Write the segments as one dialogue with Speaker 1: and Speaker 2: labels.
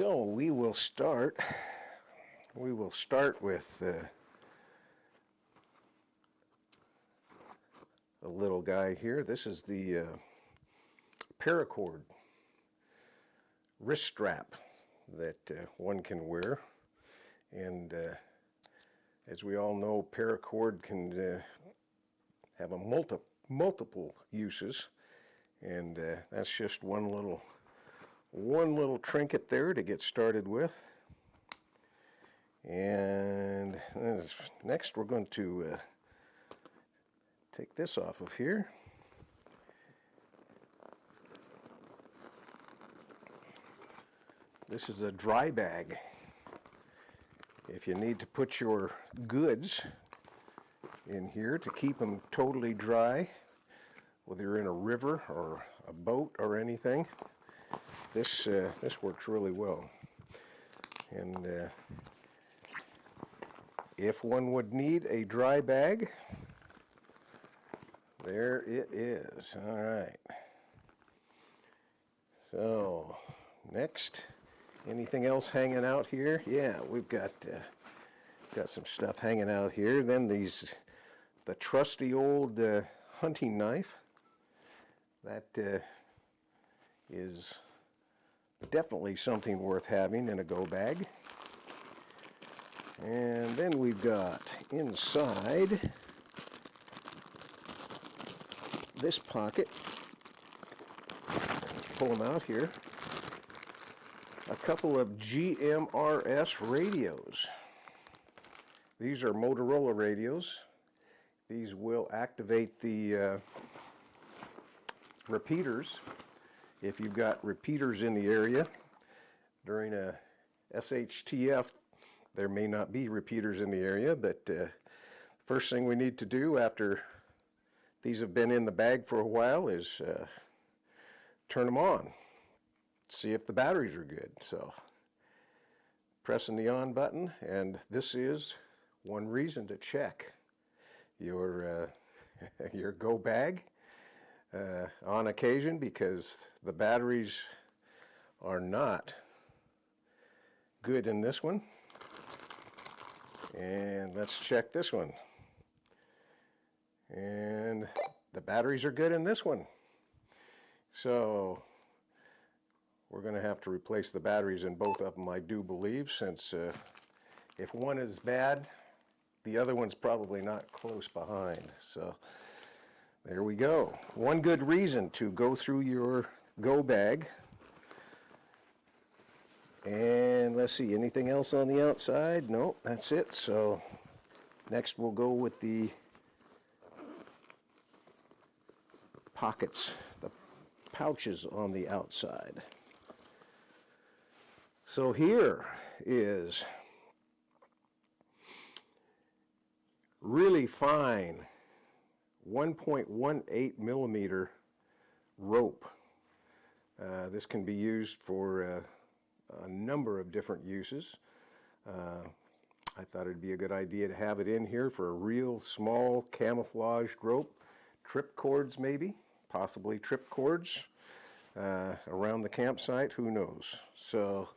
Speaker 1: So we will start with a little guy here. This is the paracord wrist strap that one can wear, and as we all know, paracord can have a multiple uses, and that's just one little trinket there to get started with. And next we're going to take this off of here. This is a dry bag. If you need to put your goods in here to keep them totally dry, whether you're in a river or a boat or anything, this works really well. And if one would need a dry bag, there it is. All right. So next, anything else hanging out here? Yeah, we've got some stuff hanging out here. Then the trusty old hunting knife. That is definitely something worth having in a go bag. And then we've got inside this pocket, pull them out here, a couple of GMRS radios. These are Motorola radios. These will activate the repeaters. If you've got repeaters in the area during a SHTF, there may not be repeaters in the area, but first thing we need to do after these have been in the bag for a while is turn them on, see if the batteries are good. So pressing the on button, and this is one reason to check your go bag on occasion, because the batteries are not good in this one. And let's check this one. And the batteries are good in this one. So we're going to have to replace the batteries in both of them, I do believe, since if one is bad, the other one's probably not close behind. So there we go. One good reason to go through your go bag. And let's see, anything else on the outside? No, that's it. So next we'll go with the pockets, the pouches on the outside. So here is really fine 1.18 millimeter rope. This can be used for a number of different uses. I thought it'd be a good idea to have it in here for a real small camouflaged rope. Trip cords maybe, possibly trip cords around the campsite, who knows. So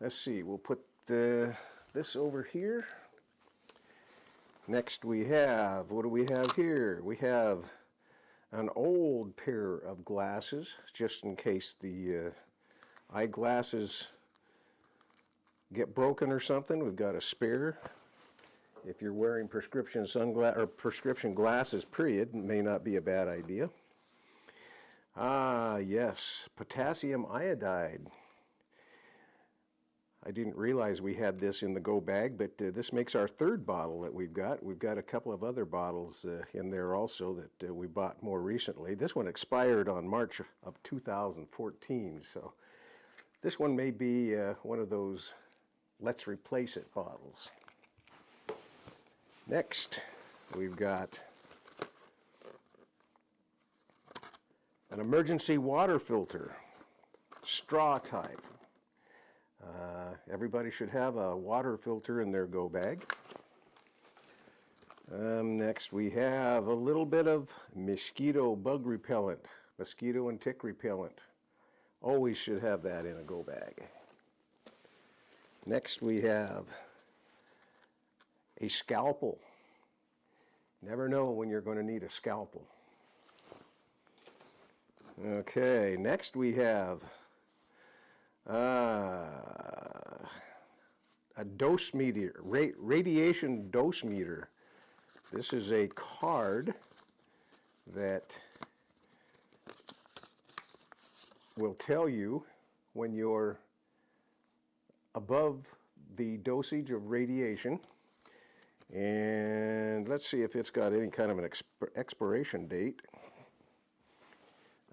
Speaker 1: let's see, we'll put this over here. Next we have, what do we have here? We have an old pair of glasses, just in case the eyeglasses get broken or something. We've got a spare. If you're wearing prescription sunglasses or prescription glasses, period, it may not be a bad idea. Ah, yes, potassium iodide. I didn't realize we had this in the go bag, but this makes our third bottle that we've got. We've got a couple of other bottles in there also that we bought more recently. This one expired on March of 2014, so this one may be one of those let's replace it bottles. Next, we've got an emergency water filter, straw type. Everybody should have a water filter in their go bag. Next we have a little bit of mosquito bug repellent, mosquito and tick repellent. Always should have that in a go bag. Next we have a scalpel. Never know when you're going to need a scalpel. Okay, next we have a dose meter, radiation dose meter. This is a card that will tell you when you're above the dosage of radiation. And let's see if it's got any kind of an expiration date.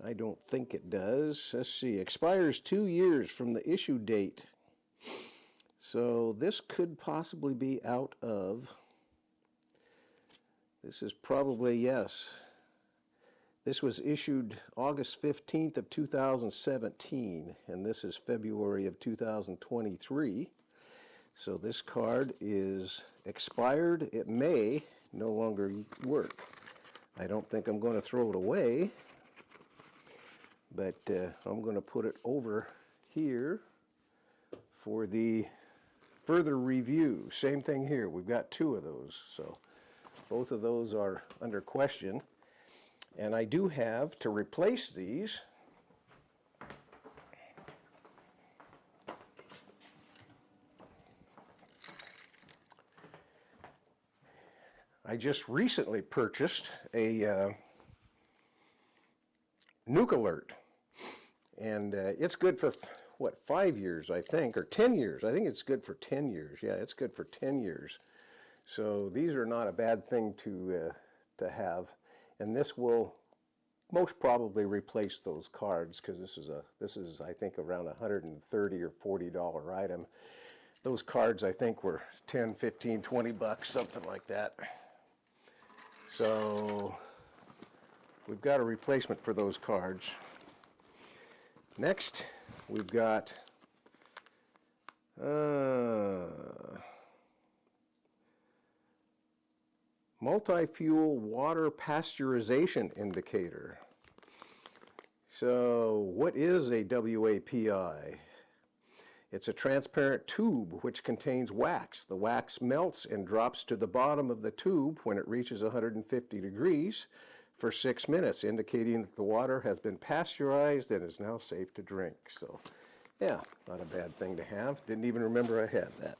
Speaker 1: I don't think it does. Let's see, expires 2 years from the issue date. So this could possibly be out of, this is probably, yes. This was issued August 15th of 2017, and this is February of 2023. So this card is expired. It may no longer work. I don't think I'm going to throw it away, but I'm going to put it over here for the further review. Same thing here. We've got 2 of those, so both of those are under question. And I do have to replace these. I just recently purchased a Nuke Alert, and it's good for, what, 5 years, I think, or 10 years. I think it's good for 10 years. Yeah, it's good for 10 years. So these are not a bad thing to have, and this will most probably replace those cards, because this is I think around $130 or $40 item. Those cards I think were 10, 15, 20 bucks, something like that. So we've got a replacement for those cards. Next, we've got multi-fuel water pasteurization indicator. So what is a WAPI? It's a transparent tube which contains wax. The wax melts and drops to the bottom of the tube when it reaches 150 degrees for 6 minutes, indicating that the water has been pasteurized and is now safe to drink. So, yeah, not a bad thing to have. Didn't even remember I had that.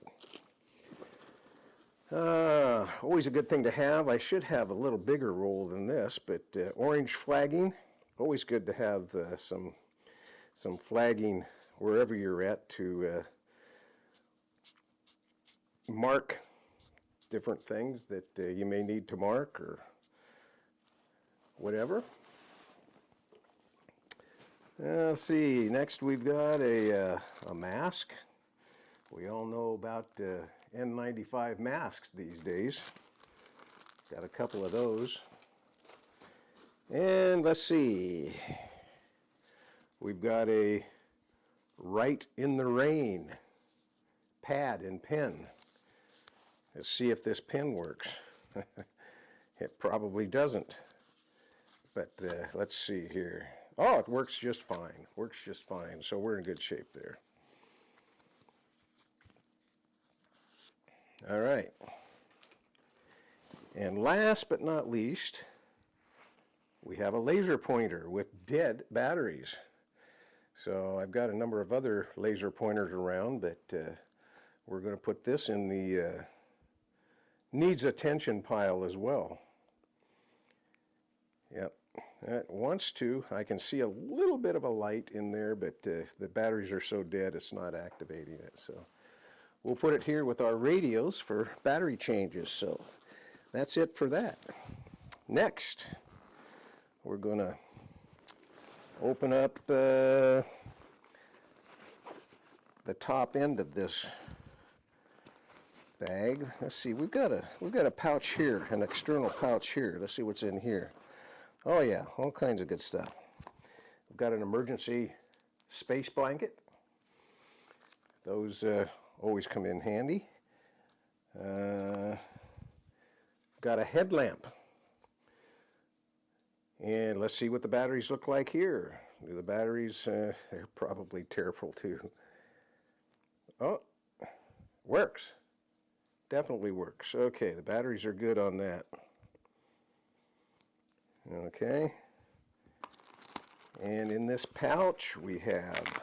Speaker 1: Always a good thing to have. I should have a little bigger roll than this, but orange flagging, always good to have some flagging wherever you're at to mark different things that you may need to mark or whatever. Let's see, next we've got a mask. We all know about N95 masks these days. Got a couple of those. And let's see, we've got a Write in the Rain pad and pen. Let's see if this pen works. It probably doesn't, but let's see here. Oh, it works just fine. Works just fine, so we're in good shape there. All right. And last but not least, we have a laser pointer with dead batteries. So I've got a number of other laser pointers around, but we're going to put this in the needs attention pile as well. Yep, that wants to. I can see a little bit of a light in there, but the batteries are so dead it's not activating it. So we'll put it here with our radios for battery changes. So that's it for that. Next, we're going to open up the top end of this bag. Let's see, we've got a pouch here, an external pouch here. Let's see what's in here. Oh yeah, all kinds of good stuff. We've got an emergency space blanket. Those always come in handy. Got a headlamp. And let's see what the batteries look like here. Do the batteries, they're probably terrible too. Oh, Works. Definitely works. Okay, the batteries are good on that. Okay. And in this pouch we have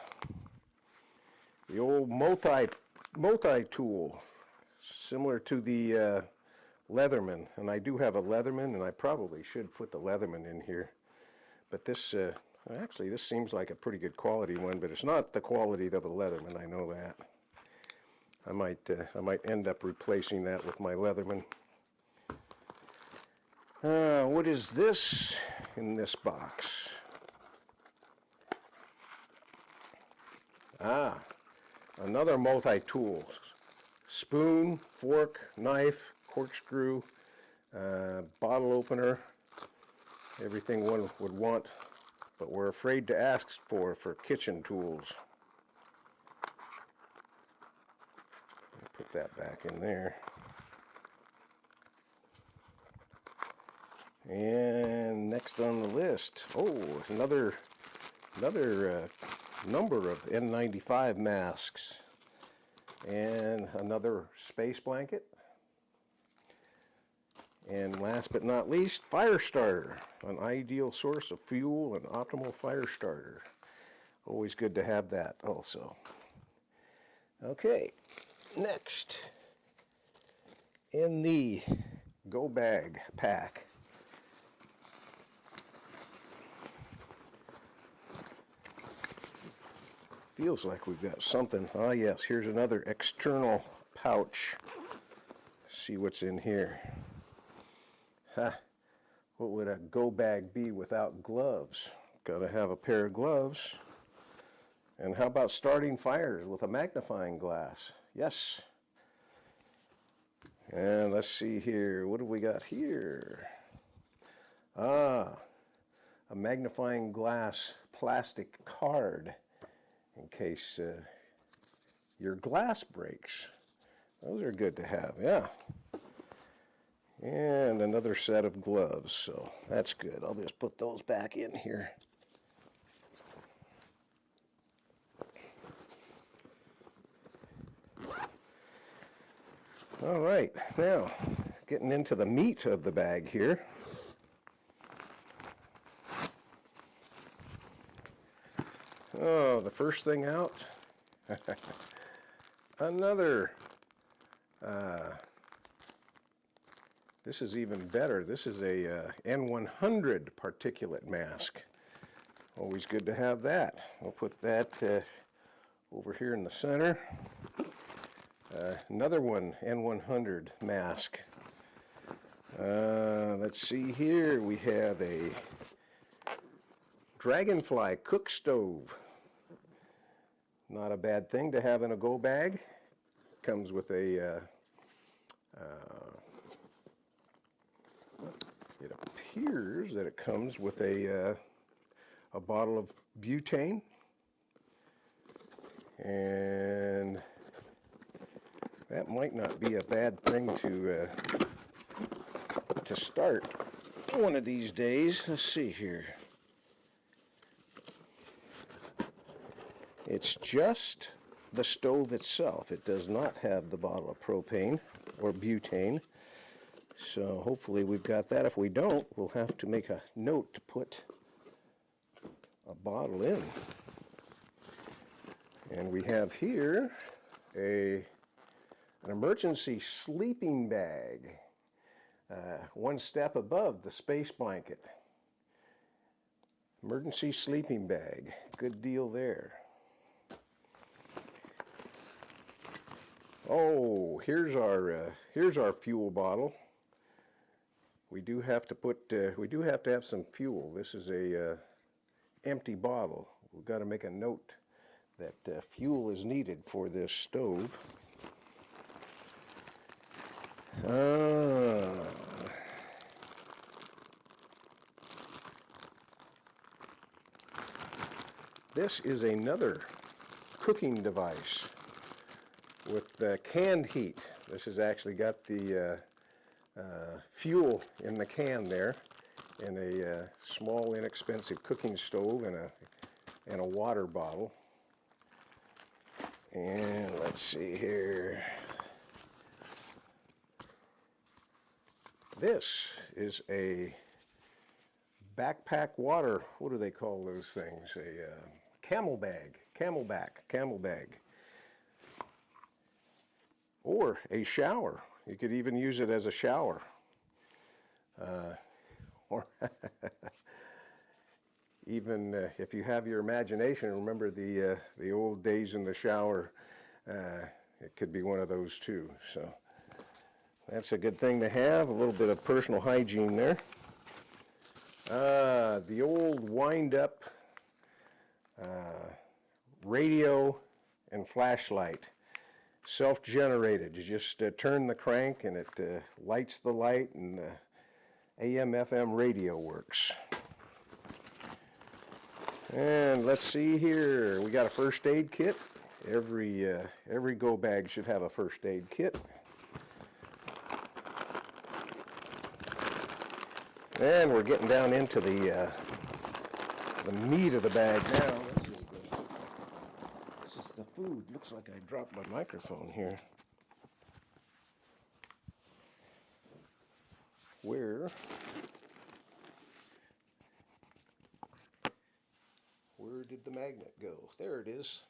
Speaker 1: the old multi-tool, similar to the Leatherman. And I do have a Leatherman, and I probably should put the Leatherman in here. But this, actually, this seems like a pretty good quality one, but it's not the quality of a Leatherman. I know that. I might end up replacing that with my Leatherman. What is this in this box? Another multi-tool. Spoon, fork, knife, corkscrew, bottle opener, everything one would want, but we're afraid to ask for kitchen tools. Put that back in there. And next on the list, another number of N95 masks, and another space blanket, and last but not least, fire starter, an ideal source of fuel and optimal fire starter. Always good to have that also. Okay, next in the Go Bag pack, feels like we've got something. Ah, yes, here's another external pouch. See what's in here. What would a go bag be without gloves? Gotta have a pair of gloves. And how about starting fires with a magnifying glass? Yes. And let's see here. What have we got here? A magnifying glass plastic card in case your glass breaks. Those are good to have, yeah. And another set of gloves, so that's good. I'll just put those back in here. All right, now getting into the meat of the bag here. Oh, the first thing out, another, this is even better. This is a N100 particulate mask. Always good to have that. I'll put that over here in the center. Another one, N100 mask. Let's see here, we have a Dragonfly cook stove. Not a bad thing to have in a go bag. Comes with a, it appears that it comes with a bottle of butane. And that might not be a bad thing to start one of these days. Let's see here. It's just the stove itself. It does not have the bottle of propane or butane. So hopefully we've got that. If we don't, we'll have to make a note to put a bottle in. And we have here an emergency sleeping bag, one step above the space blanket. Emergency sleeping bag, good deal there. Oh, here's our fuel bottle. We do have to have some fuel. This is a empty bottle. We've got to make a note that fuel is needed for this stove. This is another cooking device with canned heat. This has actually got the fuel in the can there, and a small inexpensive cooking stove and a water bottle. And let's see here. This is a backpack water, what do they call those things? A camel bag, camel bag. Or a shower. You could even use it as a shower. Or even if you have your imagination, remember the old days in the shower, it could be one of those too. So that's a good thing to have, a little bit of personal hygiene there. The old wind-up radio and flashlight, self-generated. You just turn the crank and it lights the light, and the AM/FM radio works. And let's see here, we got a first aid kit. Every go bag should have a first aid kit. And we're getting down into the meat of the bag now. This is the food. Looks like I dropped my microphone here. Where did the magnet go? There it is.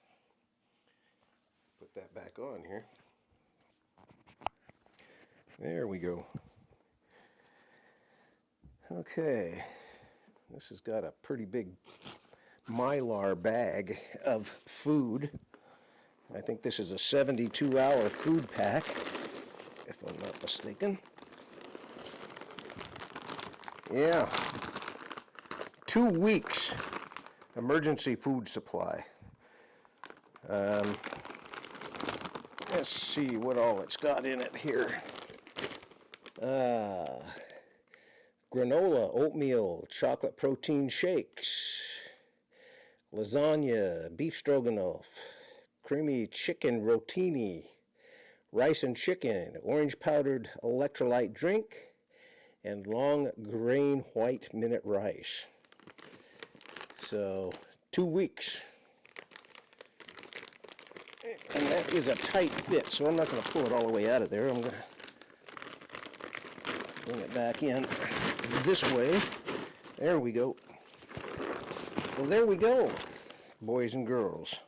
Speaker 1: Put that back on here. There we go. Okay, this has got a pretty big Mylar bag of food. I think this is a 72-hour food pack, if I'm not mistaken. Yeah, 2 weeks emergency food supply. Let's see what all it's got in it here. Granola, oatmeal, chocolate protein shakes, lasagna, beef stroganoff, creamy chicken rotini, rice and chicken, orange powdered electrolyte drink, and long grain white minute rice. So 2 weeks. And that is a tight fit, so I'm not going to pull it all the way out of there. I'm going to bring it back in this way. There we go. Well, there we go, boys and girls.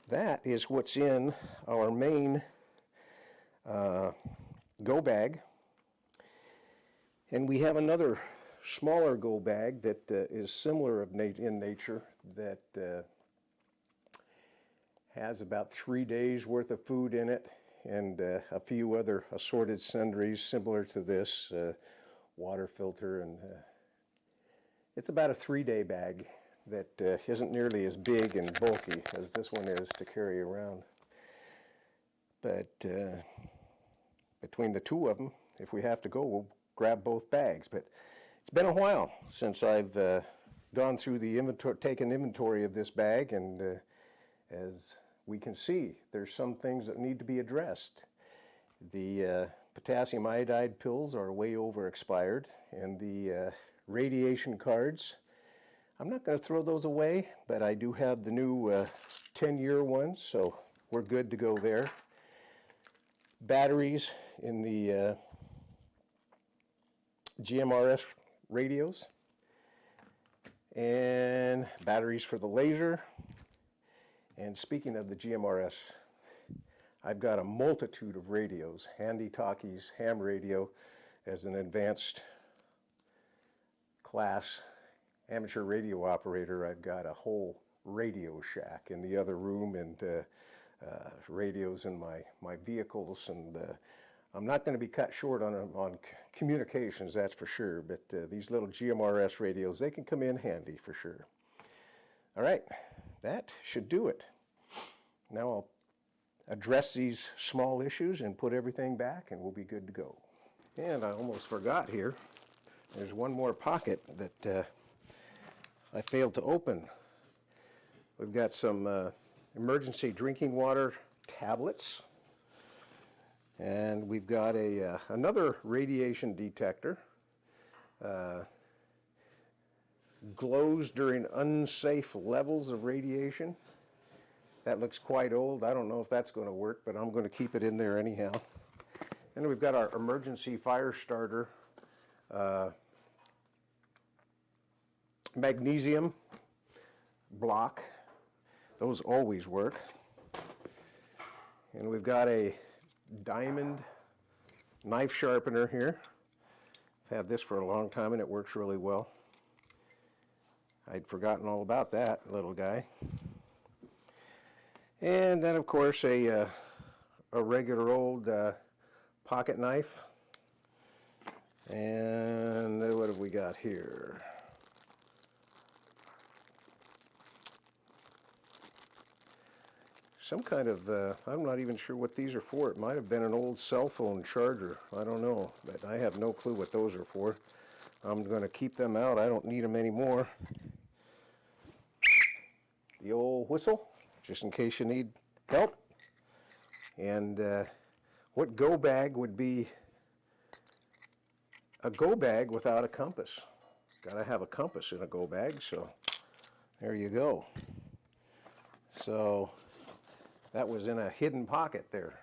Speaker 1: That is what's in our main go bag. And we have another smaller go bag that is similar in nature, that has about 3 days worth of food in it, and a few other assorted sundries similar to this, water filter, and it's about a 3-day bag that isn't nearly as big and bulky as this one is to carry around. But between the two of them, if we have to go, we'll grab both bags. But it's been a while since I've gone through the inventory, taken inventory of this bag, and as we can see, there's some things that need to be addressed. The potassium iodide pills are way over expired, and the radiation cards, I'm not going to throw those away, but I do have the new 10-year ones, so we're good to go there. Batteries in the GMRS radios, and batteries for the laser. And speaking of the GMRS, I've got a multitude of radios, handy-talkies, ham radio, as an advanced class amateur radio operator. I've got a whole radio shack in the other room, and radios in my vehicles, and I'm not going to be cut short on communications, that's for sure, but these little GMRS radios, they can come in handy for sure. All right, that should do it. Now I'll address these small issues and put everything back, and we'll be good to go. And I almost forgot here, there's one more pocket that I failed to open. We've got some emergency drinking water tablets, and we've got another radiation detector. Glows during unsafe levels of radiation. That looks quite old. I don't know if that's going to work, but I'm going to keep it in there anyhow. And we've got our emergency fire starter magnesium block. Those always work. And we've got a diamond knife sharpener here. I've had this for a long time and it works really well. I'd forgotten all about that little guy. And then of course a regular old pocket knife. And what have we got here? Some kind of, I'm not even sure what these are for. It might have been an old cell phone charger. I don't know, but I have no clue what those are for. I'm going to keep them out. I don't need them anymore. The old whistle, just in case you need help. And what go bag would be a go bag without a compass? Got to have a compass in a go bag, so there you go. So that was in a hidden pocket there.